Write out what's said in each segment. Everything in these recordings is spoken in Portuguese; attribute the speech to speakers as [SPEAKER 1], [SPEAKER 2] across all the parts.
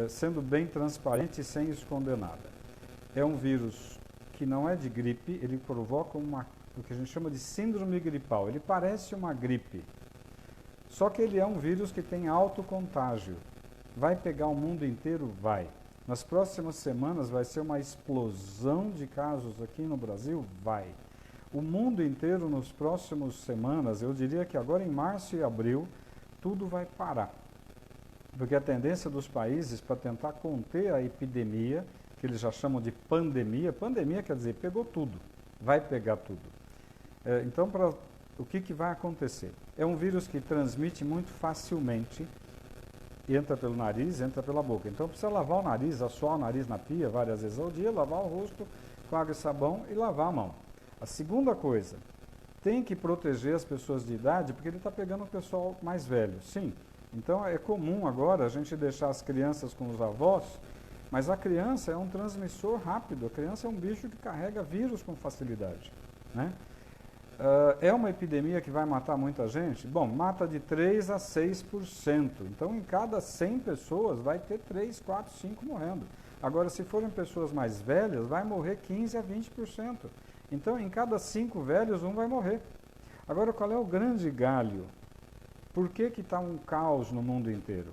[SPEAKER 1] sendo bem transparente e sem esconder nada. É um vírus que não é de gripe, ele provoca o que a gente chama de síndrome gripal. Ele parece uma gripe, só que ele é um vírus que tem alto contágio. Vai pegar o mundo inteiro? Vai. Nas próximas semanas vai ser uma explosão de casos aqui no Brasil? Vai. O mundo inteiro nas próximas semanas, eu diria que agora em março e abril, tudo vai parar. Porque a tendência dos países para tentar conter a epidemia, que eles já chamam de pandemia, pandemia quer dizer pegou tudo, vai pegar tudo. Então, o que vai acontecer? É um vírus que transmite muito facilmente, entra pelo nariz, entra pela boca. Então precisa lavar o nariz, assoar o nariz na pia várias vezes ao dia, lavar o rosto com água e sabão e lavar a mão. A segunda coisa, tem que proteger as pessoas de idade, porque ele está pegando o pessoal mais velho. Sim, então é comum agora a gente deixar as crianças com os avós, mas a criança é um transmissor rápido, a criança é um bicho que carrega vírus com facilidade, né? É uma epidemia que vai matar muita gente? Bom, mata de 3 a 6%. Então, em cada 100 pessoas, vai ter 3, 4, 5 morrendo. Agora, se forem pessoas mais velhas, vai morrer 15 a 20%. Então, em cada 5 velhos, um vai morrer. Agora, qual é o grande galho? Por que está um caos no mundo inteiro?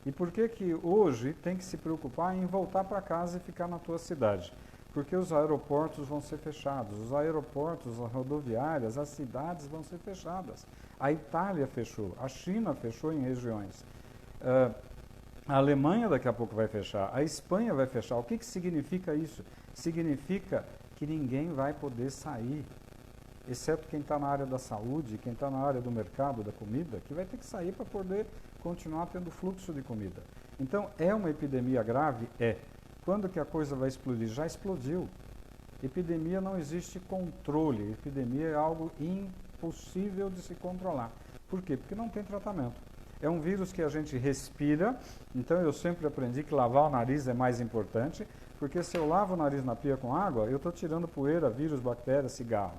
[SPEAKER 1] E por que hoje tem que se preocupar em voltar para casa e ficar na tua cidade? Porque os aeroportos vão ser fechados, os aeroportos, as rodoviárias, as cidades vão ser fechadas. A Itália fechou, a China fechou em regiões. A Alemanha daqui a pouco vai fechar, a Espanha vai fechar. O que significa isso? Significa que ninguém vai poder sair, exceto quem está na área da saúde, quem está na área do mercado, da comida, que vai ter que sair para poder continuar tendo fluxo de comida. Então, é uma epidemia grave? É. Quando que a coisa vai explodir? Já explodiu. Epidemia não existe controle. Epidemia é algo impossível de se controlar. Por quê? Porque não tem tratamento. É um vírus que a gente respira, então eu sempre aprendi que lavar o nariz é mais importante, porque se eu lavo o nariz na pia com água, eu estou tirando poeira, vírus, bactérias, cigarro.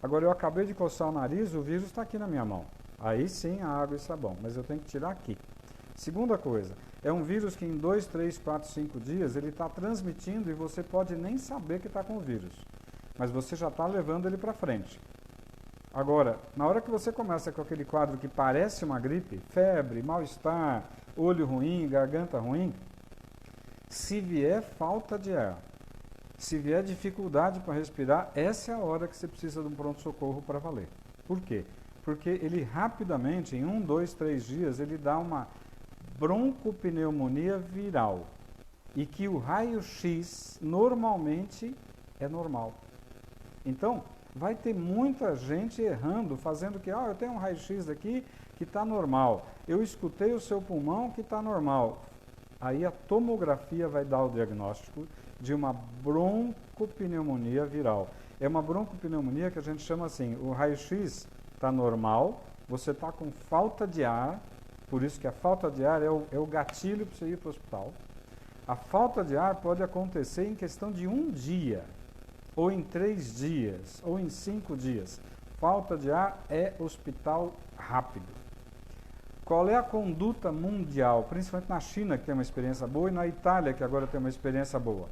[SPEAKER 1] Agora eu acabei de coçar o nariz, o vírus está aqui na minha mão. Aí sim a água e sabão, mas eu tenho que tirar aqui. Segunda coisa, é um vírus que em 2, 3, 4, 5 dias ele está transmitindo e você pode nem saber que está com o vírus, mas você já está levando ele para frente. Agora, na hora que você começa com aquele quadro que parece uma gripe, febre, mal-estar, olho ruim, garganta ruim, se vier falta de ar, se vier dificuldade para respirar, essa é a hora que você precisa de um pronto-socorro para valer. Por quê? Porque ele rapidamente, em 1, 2, 3 dias, ele dá uma broncopneumonia viral e que o raio-x normalmente é normal. Então, vai ter muita gente errando, fazendo que, eu tenho um raio-x aqui que está normal, eu escutei o seu pulmão que está normal. Aí a tomografia vai dar o diagnóstico de uma broncopneumonia viral. É uma broncopneumonia que a gente chama assim, o raio-x está normal, você está com falta de ar, por isso que a falta de ar é o gatilho para você ir para o hospital. A falta de ar pode acontecer em questão de 1 dia, ou em 3 dias, ou em 5 dias. Falta de ar é hospital rápido. Qual é a conduta mundial, principalmente na China, que tem uma experiência boa, e na Itália, que agora tem uma experiência boa?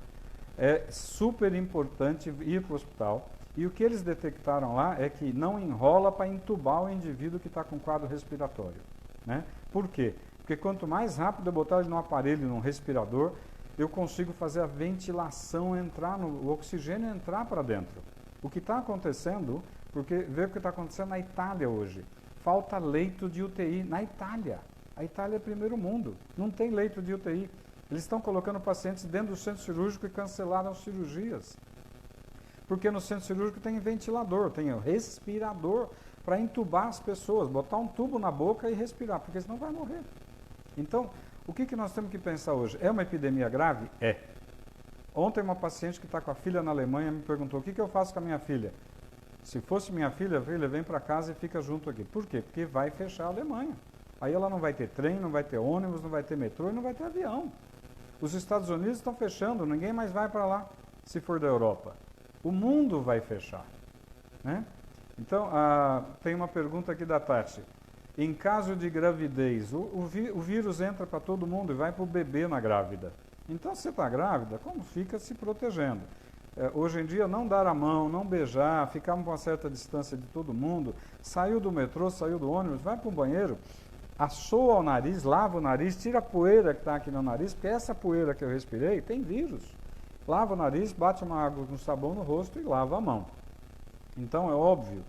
[SPEAKER 1] É super importante ir para o hospital. E o que eles detectaram lá é que não enrola para entubar o indivíduo que está com quadro respiratório, né? Por quê? Porque quanto mais rápido eu botar ele no aparelho, num respirador, eu consigo fazer a ventilação entrar, o oxigênio entrar para dentro. O que está acontecendo, porque vê o que está acontecendo na Itália hoje. Falta leito de UTI na Itália. A Itália é primeiro mundo, não tem leito de UTI. Eles estão colocando pacientes dentro do centro cirúrgico e cancelaram cirurgias. Porque no centro cirúrgico tem ventilador, tem respirador para entubar as pessoas, botar um tubo na boca e respirar, porque senão vai morrer. Então, o que nós temos que pensar hoje? É uma epidemia grave? É. Ontem uma paciente que está com a filha na Alemanha me perguntou, o que eu faço com a minha filha? Se fosse minha filha, vem para casa e fica junto aqui. Por quê? Porque vai fechar a Alemanha. Aí ela não vai ter trem, não vai ter ônibus, não vai ter metrô e não vai ter avião. Os Estados Unidos estão fechando, ninguém mais vai para lá, se for da Europa. O mundo vai fechar, né? Então, tem uma pergunta aqui da Tati. Em caso de gravidez, o vírus entra para todo mundo e vai para o bebê na grávida. Então, se você está grávida, como fica se protegendo? Hoje em dia, não dar a mão, não beijar, ficar com uma certa distância de todo mundo, saiu do metrô, saiu do ônibus, vai para o banheiro, assoa o nariz, lava o nariz, tira a poeira que está aqui no nariz, porque essa poeira que eu respirei tem vírus. Lava o nariz, bate uma água com sabão no rosto e lava a mão. Então, é óbvio,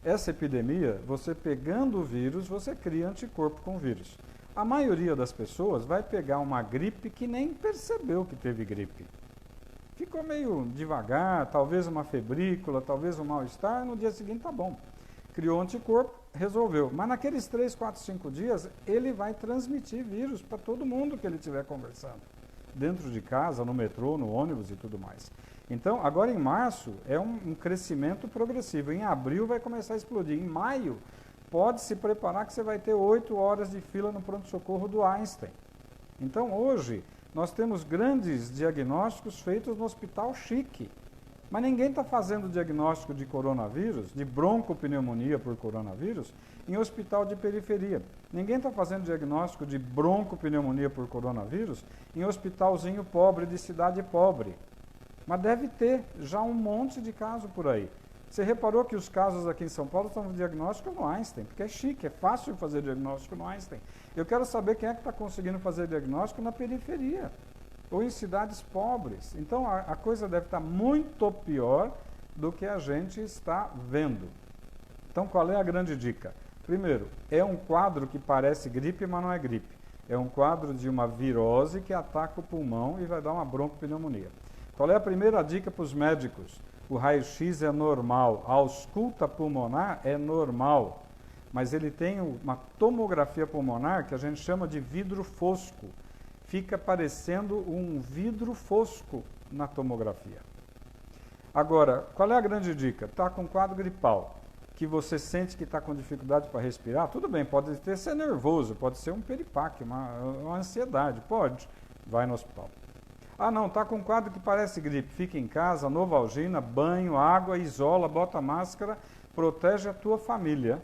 [SPEAKER 1] essa epidemia, você pegando o vírus, você cria anticorpo com o vírus. A maioria das pessoas vai pegar uma gripe que nem percebeu que teve gripe. Ficou meio devagar, talvez uma febrícula, talvez um mal-estar, no dia seguinte tá bom. Criou anticorpo, resolveu. Mas naqueles 3, 4, 5 dias, ele vai transmitir vírus para todo mundo que ele estiver conversando. Dentro de casa, no metrô, no ônibus e tudo mais. Então, agora em março, é um crescimento progressivo. Em abril vai começar a explodir. Em maio, pode se preparar que você vai ter 8 horas de fila no pronto-socorro do Einstein. Então, hoje, nós temos grandes diagnósticos feitos no hospital chique. Mas ninguém está fazendo diagnóstico de coronavírus, de broncopneumonia por coronavírus, em hospital de periferia. Ninguém está fazendo diagnóstico de broncopneumonia por coronavírus em hospitalzinho pobre, de cidade pobre. Mas deve ter já um monte de casos por aí. Você reparou que os casos aqui em São Paulo estão no diagnóstico no Einstein, porque é chique, é fácil fazer diagnóstico no Einstein. Eu quero saber quem é que está conseguindo fazer diagnóstico na periferia ou em cidades pobres. Então, a coisa deve estar muito pior do que a gente está vendo. Então, qual é a grande dica? Primeiro, é um quadro que parece gripe, mas não é gripe. É um quadro de uma virose que ataca o pulmão e vai dar uma broncopneumonia. Qual é a primeira dica para os médicos? O raio-x é normal, a ausculta pulmonar é normal, mas ele tem uma tomografia pulmonar que a gente chama de vidro fosco. Fica parecendo um vidro fosco na tomografia. Agora, qual é a grande dica? Está com quadro gripal, que você sente que está com dificuldade para respirar, tudo bem, pode ser nervoso, pode ser um peripaque, uma ansiedade, pode, vai no hospital. Ah não, está com um quadro que parece gripe, fica em casa, Novalgina, banho, água, isola, bota máscara, protege a tua família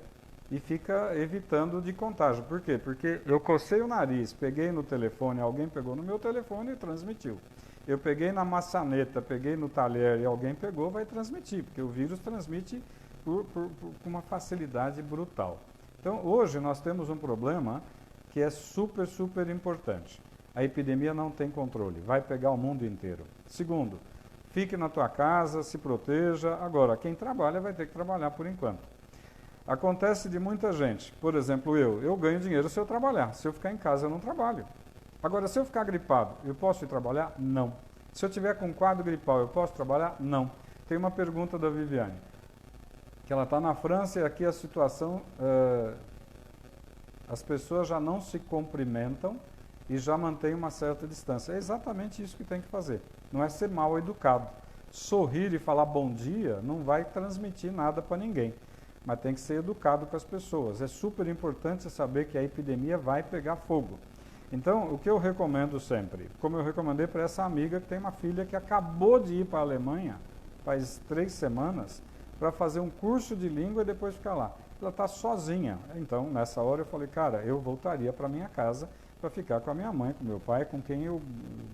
[SPEAKER 1] e fica evitando de contágio. Por quê? Porque eu cocei o nariz, peguei no telefone, alguém pegou no meu telefone e transmitiu. Eu peguei na maçaneta, peguei no talher e alguém pegou, vai transmitir, porque o vírus transmite com uma facilidade brutal. Então, hoje nós temos um problema que é super, super importante. A epidemia não tem controle, vai pegar o mundo inteiro. Segundo, fique na tua casa, se proteja. Agora, quem trabalha vai ter que trabalhar por enquanto. Acontece de muita gente, por exemplo, eu ganho dinheiro se eu trabalhar. Se eu ficar em casa, eu não trabalho. Agora, se eu ficar gripado, eu posso ir trabalhar? Não. Se eu tiver com quadro gripal, eu posso trabalhar? Não. Tem uma pergunta da Viviane, que ela está na França e aqui a situação, as pessoas já não se cumprimentam e já mantém uma certa distância. É exatamente isso que tem que fazer. Não é ser mal educado. Sorrir e falar bom dia não vai transmitir nada para ninguém. Mas tem que ser educado com as pessoas. É super importante saber que a epidemia vai pegar fogo. Então, o que eu recomendo sempre, como eu recomendei para essa amiga que tem uma filha que acabou de ir para a Alemanha, faz 3 semanas, para fazer um curso de língua e depois ficar lá. Ela está sozinha. Então, nessa hora eu falei, cara, eu voltaria para minha casa para ficar com a minha mãe, com meu pai, com quem eu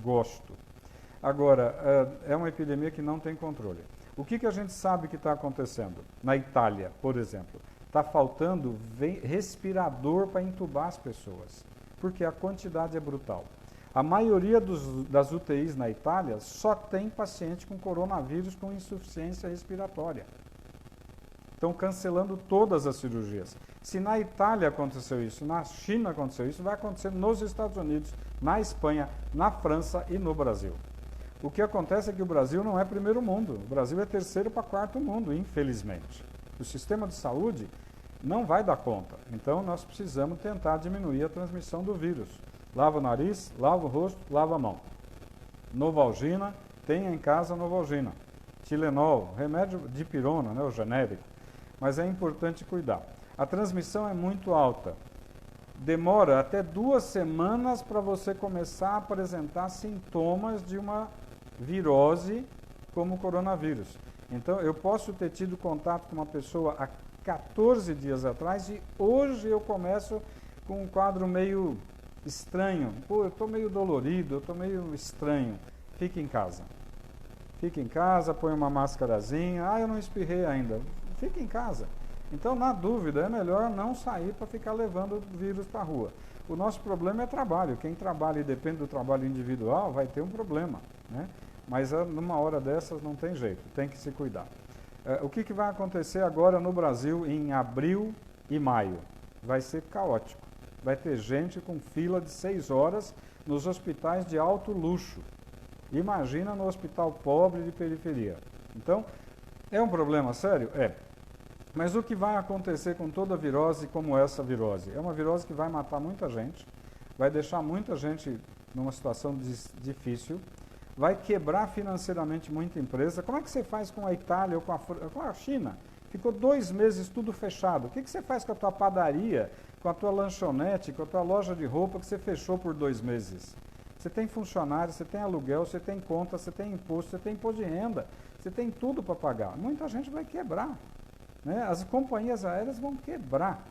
[SPEAKER 1] gosto. Agora, é uma epidemia que não tem controle. O que a gente sabe que está acontecendo? Na Itália, por exemplo, está faltando respirador para entubar as pessoas, porque a quantidade é brutal. A maioria das UTIs na Itália só tem paciente com coronavírus com insuficiência respiratória. Estão cancelando todas as cirurgias. Se na Itália aconteceu isso, na China aconteceu isso, vai acontecer nos Estados Unidos, na Espanha, na França e no Brasil. O que acontece é que o Brasil não é primeiro mundo, o Brasil é terceiro para quarto mundo, infelizmente. O sistema de saúde não vai dar conta, então nós precisamos tentar diminuir a transmissão do vírus. Lava o nariz, lava o rosto, lava a mão. Novalgina, tenha em casa Novalgina. Tilenol, remédio de pirona, né, o genérico. Mas é importante cuidar. A transmissão é muito alta. Demora até 2 semanas para você começar a apresentar sintomas de uma virose como o coronavírus. Então, eu posso ter tido contato com uma pessoa há 14 dias atrás e hoje eu começo com um quadro meio estranho. Pô, eu estou meio dolorido, eu estou meio estranho. Fique em casa. Fique em casa, põe uma máscarazinha. Ah, eu não espirrei ainda. Fique em casa. Então, na dúvida, é melhor não sair para ficar levando o vírus para a rua. O nosso problema é trabalho. Quem trabalha e depende do trabalho individual vai ter um problema, né? Mas numa hora dessas não tem jeito, tem que se cuidar. O que vai acontecer agora no Brasil em abril e maio? Vai ser caótico. Vai ter gente com fila de 6 horas nos hospitais de alto luxo. Imagina no hospital pobre de periferia. Então, é um problema sério? É. Mas o que vai acontecer com toda virose como essa virose? É uma virose que vai matar muita gente, vai deixar muita gente numa situação difícil, vai quebrar financeiramente muita empresa. Como é que você faz com a Itália ou com a China? Ficou 2 meses tudo fechado. O que você faz com a tua padaria, com a tua lanchonete, com a tua loja de roupa que você fechou por 2 meses? Você tem funcionário, você tem aluguel, você tem conta, você tem imposto, você tem imposto de renda, você tem tudo para pagar. Muita gente vai quebrar, né? As companhias aéreas vão quebrar,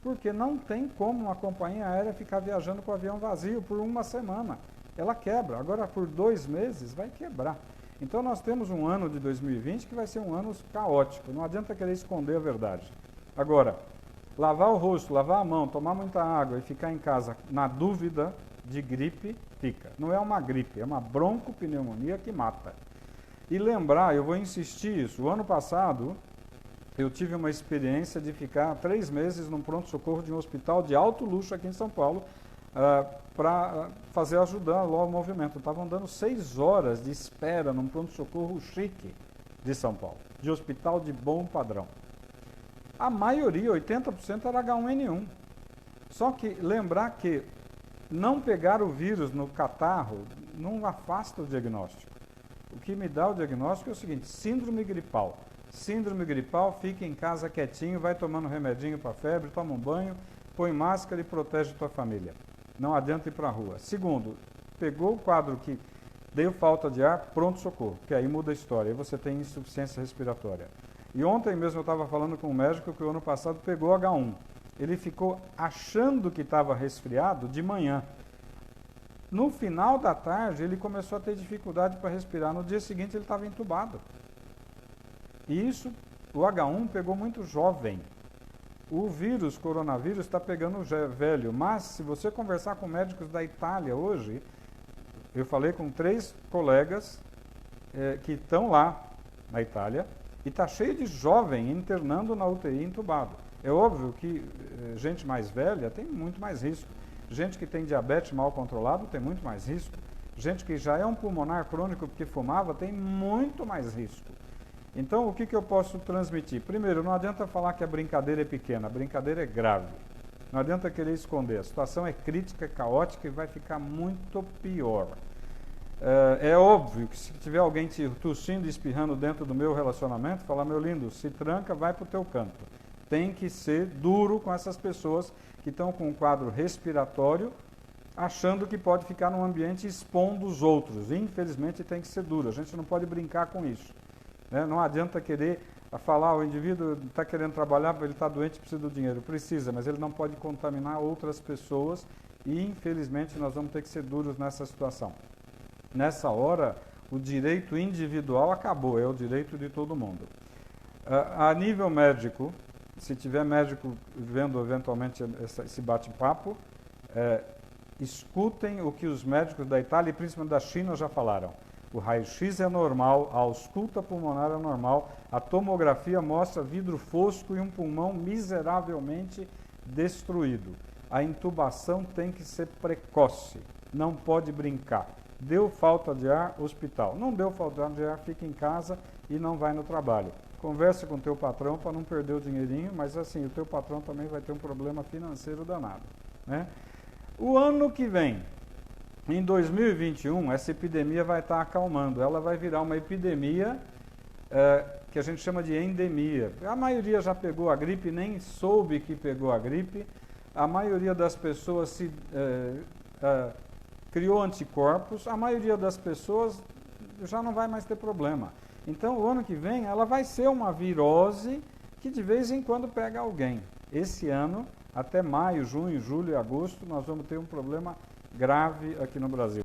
[SPEAKER 1] porque não tem como uma companhia aérea ficar viajando com o avião vazio por 1 semana. Ela quebra. Agora, por 2 meses, vai quebrar. Então, nós temos um ano de 2020 que vai ser um ano caótico. Não adianta querer esconder a verdade. Agora, lavar o rosto, lavar a mão, tomar muita água e ficar em casa na dúvida de gripe, fica. Não é uma gripe, é uma broncopneumonia que mata. E lembrar, eu vou insistir isso, o ano passado eu tive uma experiência de ficar 3 meses num pronto-socorro de um hospital de alto luxo aqui em São Paulo, para ajudar lá o movimento. Estavam dando 6 horas de espera num pronto-socorro chique de São Paulo, de hospital de bom padrão. A maioria, 80%, era H1N1. Só que lembrar que não pegar o vírus no catarro não afasta o diagnóstico. O que me dá o diagnóstico é o seguinte: síndrome gripal. Síndrome gripal, fica em casa quietinho, vai tomando remedinho para febre, toma um banho, põe máscara e protege a tua família. Não adianta ir para a rua. Segundo, pegou o quadro que deu falta de ar, pronto-socorro, que aí muda a história, aí você tem insuficiência respiratória. E ontem mesmo eu estava falando com um médico que o ano passado pegou H1. Ele ficou achando que estava resfriado de manhã. No final da tarde, ele começou a ter dificuldade para respirar. No dia seguinte, ele estava entubado. E isso, o H1 pegou muito jovem. O vírus, coronavírus, está pegando velho. Mas, se você conversar com médicos da Itália hoje, eu falei com 3 colegas que estão lá na Itália, e está cheio de jovem internando na UTI entubado. É óbvio que gente mais velha tem muito mais risco. Gente que tem diabetes mal controlado tem muito mais risco. Gente que já é um pulmonar crônico porque fumava tem muito mais risco. Então, o que eu posso transmitir? Primeiro, não adianta falar que a brincadeira é pequena, a brincadeira é grave. Não adianta querer esconder. A situação é crítica, é caótica e vai ficar muito pior. É óbvio que se tiver alguém tossindo e espirrando dentro do meu relacionamento, falar: meu lindo, se tranca, vai para o teu canto. Tem que ser duro com essas pessoas que estão com um quadro respiratório, achando que pode ficar num ambiente expondo os outros. Infelizmente, tem que ser duro. A gente não pode brincar com isso, né? Não adianta querer falar: o indivíduo está querendo trabalhar, ele está doente, precisa do dinheiro. Precisa, mas ele não pode contaminar outras pessoas e, infelizmente, nós vamos ter que ser duros nessa situação. Nessa hora, o direito individual acabou, é o direito de todo mundo. A nível médico, se tiver médico vendo eventualmente esse bate-papo, escutem o que os médicos da Itália e principalmente da China já falaram. O raio-x é normal, a ausculta pulmonar é normal, a tomografia mostra vidro fosco e um pulmão miseravelmente destruído. A intubação tem que ser precoce, não pode brincar. Deu falta de ar, hospital. Não deu falta de ar, fica em casa e não vai no trabalho. Converse com o teu patrão para não perder o dinheirinho, mas assim, o teu patrão também vai ter um problema financeiro danado, né? O ano que vem, em 2021, essa epidemia vai estar acalmando. Ela vai virar uma epidemia que a gente chama de endemia. A maioria já pegou a gripe, nem soube que pegou a gripe. A maioria das pessoas criou anticorpos, a maioria das pessoas já não vai mais ter problema. Então, o ano que vem, ela vai ser uma virose que de vez em quando pega alguém. Esse ano, até maio, junho, julho e agosto, nós vamos ter um problema grave aqui no Brasil.